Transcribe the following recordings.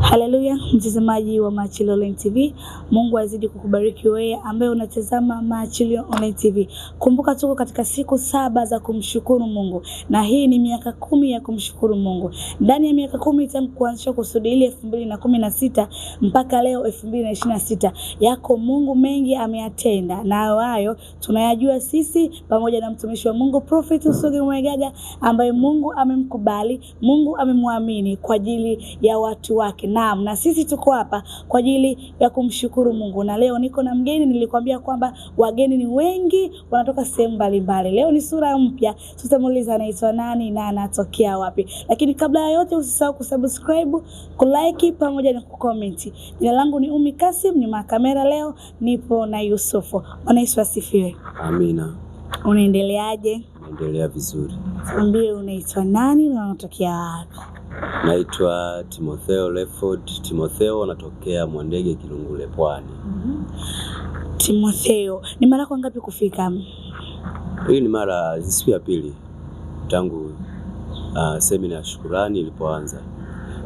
Haleluya, mtazamaji wa Maachilio Online TV. Mungu azidi kukubariki wewe ambaye unatazama Maachilio Online TV. Kumbuka tuko katika siku 7 za kumshukuru Mungu. Na hii ni miaka 10 ya kumshukuru Mungu. Ndani ya miaka 10 tangu kuanzisha kusudi ile 2016 mpaka leo 2026. Yako Mungu mengi ameyatenda. Na hayo tunayajua sisi pamoja na mtumishi wa Mungu Prophet Usoge Mwegaga ambaye Mungu amemkubali, Mungu amemwamini kwa ajili ya watu wake. Naam, na sisi tuko hapa kwa ajili ya kumshukuru Mungu. Na leo niko na mgeni, nilikwambia kwamba wageni ni wengi, wanatoka sehemu mbalimbali. Leo ni sura mpya, tutamuuliza anaitwa nani na anatokea wapi. Lakini kabla ya yote usisahau kusubscribe, kulike pamoja na kucomment. Jina langu ni Umi Kasim, nyuma ya kamera leo nipo na Yusufu. Bwana Yesu asifiwe. Amina. Unaendeleaje? Naendelea vizuri. Tuambie unaitwa nani na unatokea wapi? Naitwa Timotheo Lefford. Timotheo anatokea Mwandege, Kilungule, Pwani. Timotheo, ni mara kwa ngapi kufika? Hii ni mara siku ya pili tangu semina ya shukrani ilipoanza.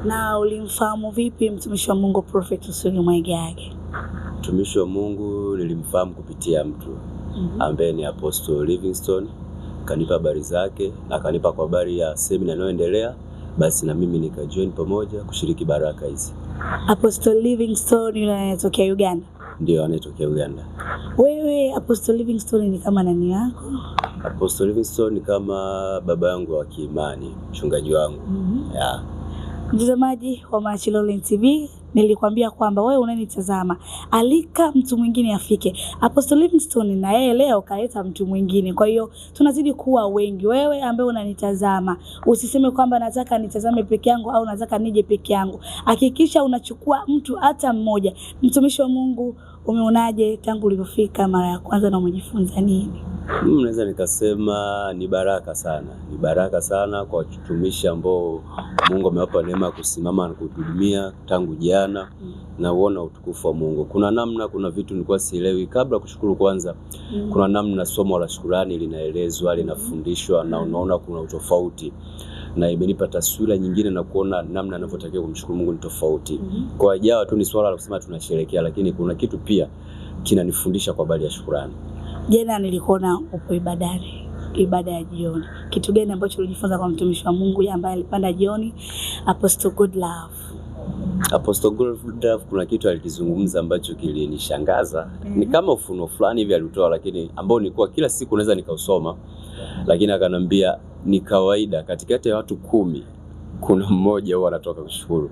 Na ulimfahamu vipi mtumishi wa Mungu Prophet Usoge Mwegaga? Mtumishi wa Mungu nilimfahamu kupitia mtu ambaye ni Apostle Livingstone. Kanipa habari zake na kanipa kwa habari ya semina inayoendelea, basi na mimi nikajoin pamoja kushiriki baraka hizi. Apostle Livingstone yule anatokea Uganda? Ndio, anatokea Uganda. Wewe Apostle Livingstone ni kama nani yako? Apostle Livingstone ni kama baba yangu wa kiimani, mchungaji wangu. Yeah. Mtazamaji wa Maachilio Online TV, nilikwambia kwamba wewe unanitazama, alika mtu mwingine afike. Apostle Livingstone na yeye leo kaleta mtu mwingine. Kwa hiyo tunazidi kuwa wengi. Wewe ambaye unanitazama, usiseme kwamba nataka nitazame peke yangu au nataka nije peke yangu. Hakikisha unachukua mtu hata mmoja. Mtumishi wa Mungu, umeonaje tangu ulipofika mara ya kwanza na umejifunza nini? Naweza nikasema ni baraka sana. Ni baraka sana kwa watumishi ambao Mungu amewapa neema kusimama na kuhudumia tangu jana na uona utukufu wa Mungu. Kuna vitu nilikuwa sielewi kabla kushukuru kwanza. Kuna namna somo la shukrani linaelezwa, linafundishwa na unaona kuna utofauti. Na imenipa taswira nyingine na kuona namna ninavyotakiwa kumshukuru Mungu ni tofauti. Kwa jawa tu ni swala la kusema tunasherehekea, lakini kuna kitu pia kinanifundisha kwa habari ya shukrani. Jana nilikuona upo ibadani, ibada ya jioni. Kitu gani ambacho ulijifunza kwa mtumishi wa Mungu ambaye alipanda jioni, Apostle Godlove? Apostle Godlove kuna kitu alikizungumza ambacho kilinishangaza. Ni kama ufunuo fulani hivi alitoa, lakini ambao nilikuwa kila siku naweza nikausoma, lakini akanambia ni kawaida katikati ya watu 10 kuna mmoja huwa anatoka kushukuru.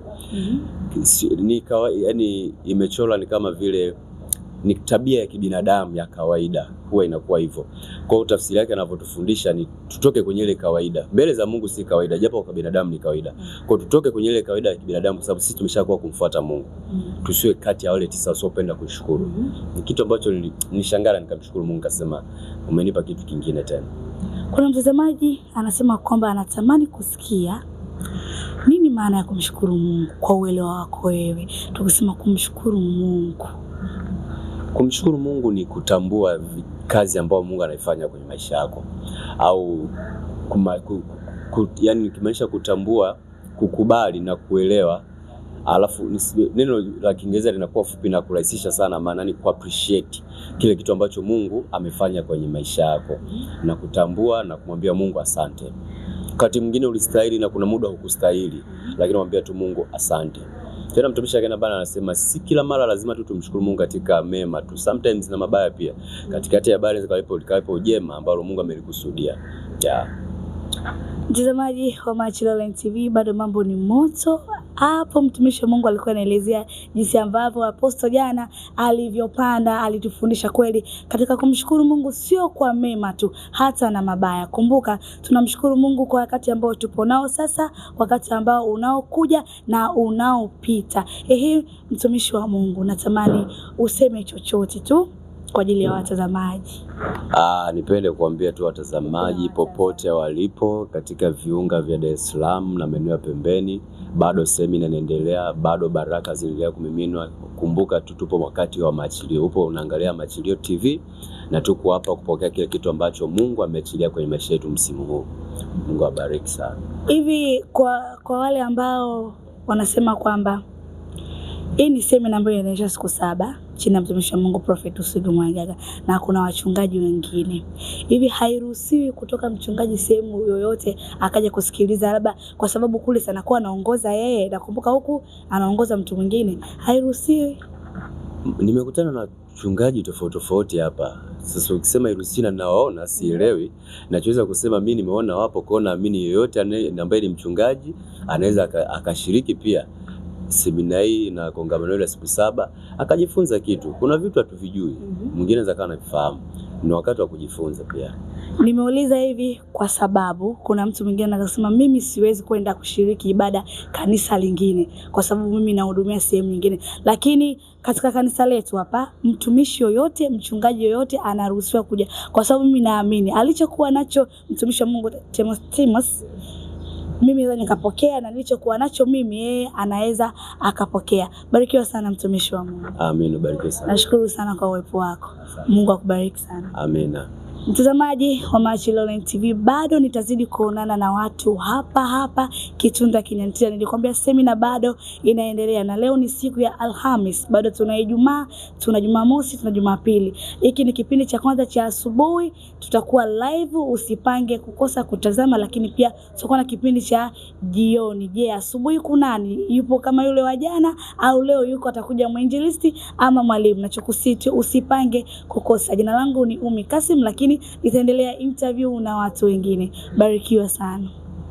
Ni kawaida, yani imechora ni kama vile ni tabia ya kibinadamu ya kawaida, huwa inakuwa hivyo. Kwa hiyo tafsiri yake anavyotufundisha ni tutoke kwenye ile kawaida. Mbele za Mungu si kawaida, japo kwa binadamu ni kawaida. Kwa hiyo tutoke kwenye ile kawaida ya kibinadamu kwa sababu sisi tumeshakuwa kumfuata Mungu. Tusiwe kati ya wale 9 wasiopenda kushukuru. Ni kitu ambacho nilishangaa, nikamshukuru Mungu, akasema umenipa kitu kingine tena. Kuna mtazamaji anasema kwamba anatamani kusikia nini maana ya kumshukuru Mungu kwa uelewa wako wewe. Tukisema kumshukuru Mungu, kumshukuru Mungu ni kutambua kazi ambayo Mungu anaifanya kwenye maisha yako, au yani kimaanisha kutambua, kukubali na kuelewa. Alafu neno la Kiingereza linakuwa fupi na kurahisisha sana, maana ni appreciate kile kitu ambacho Mungu amefanya kwenye maisha yako na kutambua na kumwambia Mungu asante. Wakati mwingine ulistahili na kuna muda hukustahili, lakini mwambia tu Mungu asante. Tena mtumishi akaenda bana anasema si kila mara lazima tu tumshukuru Mungu katika mema tu, sometimes na mabaya pia. Katikati ya habari zikawepo jema ambalo Mungu amelikusudia. Mtazamaji wa Maachilio Online TV, bado mambo ni moto. Hapo mtumishi wa Mungu alikuwa anaelezea jinsi ambavyo Apostle jana alivyopanda, alitufundisha kweli katika kumshukuru Mungu sio kwa mema tu, hata na mabaya. Kumbuka tunamshukuru Mungu kwa wakati ambao tupo nao sasa, wakati ambao unaokuja na unaopita. Mtumishi wa Mungu, natamani useme chochote tu kwa ajili ya watazamaji. Nipende kuambia tu watazamaji popote walipo katika viunga vya Dar es Salaam na maeneo ya pembeni, bado semina inaendelea, bado baraka zinaendelea kumiminwa. Kumbuka tu tupo wakati wa maachilio. Upo unaangalia Maachilio TV na tuko hapa kupokea kile kitu ambacho Mungu ameachilia kwenye maisha yetu msimu huu. Mungu abariki sana. Hivi kwa wale ambao wanasema kwamba Hii ni semina ambayo inaisha siku 7 chini ya mtumishi wa Mungu Prophet Usugu Mwanyaga na kuna wachungaji wengine. Hivi hairuhusiwi kutoka mchungaji sehemu yoyote akaja kusikiliza, labda kwa sababu kule sana kwa anaongoza yeye, nakumbuka huku anaongoza mtu mwingine. Hairuhusiwi. Nimekutana na wachungaji tofauti hapa. Sasa ukisema hairuhusiwi na nawaona sielewi. Nachoweza kusema mimi nimeona wapo, kwa naamini yoyote ambaye ni mchungaji anaweza akashiriki pia semina hii na kongamano la siku 7 akajifunza kitu. Kuna vitu hatuvijui, mwingine anaweza kana kufahamu. Ni wakati wa kujifunza pia. Nimeuliza hivi kwa sababu kuna mtu mwingine anasema mimi siwezi kwenda kushiriki ibada kanisa lingine kwa sababu mimi nahudumia sehemu nyingine. Lakini katika kanisa letu hapa mtumishi yoyote, mchungaji yoyote anaruhusiwa kuja kwa sababu mimi naamini alichokuwa nacho mtumishi wa Mungu Timothy mimi naweza nikapokea, na nilichokuwa nacho mimi yeye anaweza akapokea. Barikiwa sana mtumishi wa Mungu. Amen, barikiwa sana. Nashukuru sana kwa uwepo wako. Mungu akubariki sana. Amina. Mtazamaji wa Machilo Online TV, bado nitazidi kuonana na watu hapa Kitunda Kinyantia. Nilikwambia semina bado inaendelea na leo ni siku ya Alhamis. Bado tuna Ijumaa, tuna Jumamosi, tuna Jumapili. Hiki ni kipindi cha kwanza cha asubuhi, tutakuwa live, usipange kukosa kutazama, lakini pia tutakuwa na kipindi cha jioni. Je, asubuhi kunani? Yupo kama yule wa jana au leo yuko atakuja mwinjilisti ama mwalimu? Nachokusiti usipange kukosa. Jina langu ni Umi Kasim, lakini itaendelea interview na watu wengine. Barikiwa sana.